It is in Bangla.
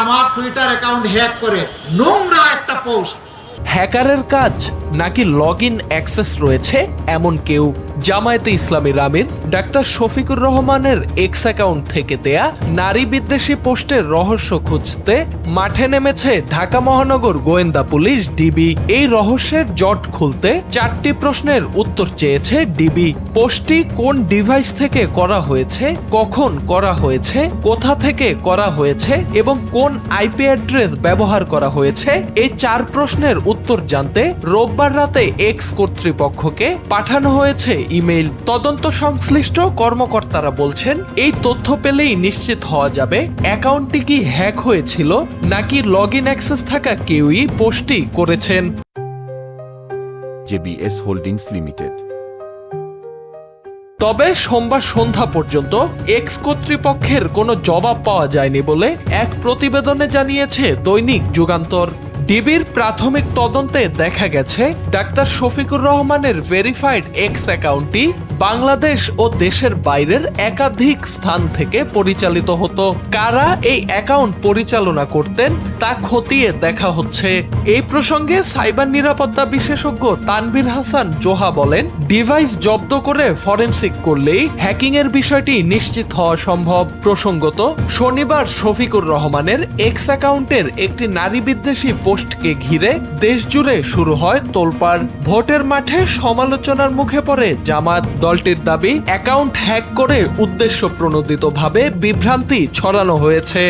আমার টুইটার অ্যাকাউন্ট হ্যাক করে নোংরা একটা পোস্ট। হ্যাকারের কাজ নাকি লগইন অ্যাক্সেস রয়েছে এমন কেউ? জামায়াতে ইসলামীর আমির ডাক্তার শফিকুর রহমানের এক্স অ্যাকাউন্ট থেকে দেয়া নারী বিদ্বেষী পোস্টের রহস্য খুঁজতে মাঠে নেমেছে ঢাকা মহানগর গোয়েন্দা পুলিশ ডিবি। এই রহস্যের জট খুলতে 4টি প্রশ্নের উত্তর চেয়েছে ডিবি। পোস্টটি কোন ডিভাইস থেকে করা হয়েছে, কখন করা হয়েছে, কোথা থেকে করা হয়েছে এবং কোন আইপি অ্যাড্রেস ব্যবহার করা হয়েছে, এই 4 প্রশ্নের উত্তর জানতে রোববার রাতে এক্স কর্তৃপক্ষকে পাঠানো হয়েছে ইমেইল। তদন্ত সংশ্লিষ্ট কর্মকর্তারা বলছেন, এই তথ্য পেলেই নিশ্চিত হওয়া যাবে অ্যাকাউন্টটি কি হ্যাক হয়েছিল নাকি লগইন অ্যাক্সেস থাকা কেউই পোস্টটি করেছেন। JBS holdings limited. তবে সোমবার সন্ধ্যা পর্যন্ত এক্স কর্তৃপক্ষের কোনো জবাব পাওয়া যায়নি বলে এক প্রতিবেদনে জানিয়েছে দৈনিক যুগান্তর। ডিবির প্রাথমিক তদন্তে দেখা গেছে ডাক্তার শফিকুর রহমানের ভেরিফাইড এক্স অ্যাকাউন্টটি বাংলাদেশ ও দেশের বাইরের একাধিক স্থান থেকে পরিচালিত হতো। কারা এই অ্যাকাউন্ট পরিচালনা করতেন তা খতিয়ে দেখা হচ্ছে। এই প্রসঙ্গে সাইবার নিরাপত্তা বিশেষজ্ঞ তানভীর হাসান জোহা বলেন, ডিভাইস জব্দ করে ফরেনসিক করলেই হ্যাকিং এর বিষয়টি নিশ্চিত হওয়া সম্ভব। প্রসঙ্গত, শনিবার শফিকুর রহমানের এক্স অ্যাকাউন্টের একটি নারী বিদ্বেষী পোস্টকে ঘিরে দেশ জুড়ে শুরু হয় তোলপাড়। ভোটের মাঠে সমালোচনার মুখে পড়ে জামাত। দলটির দাবি, অ্যাকাউন্ট হ্যাক করে উদ্দেশ্য প্রণোদিতভাবে বিভ্রান্তি ছড়ানো হয়েছে।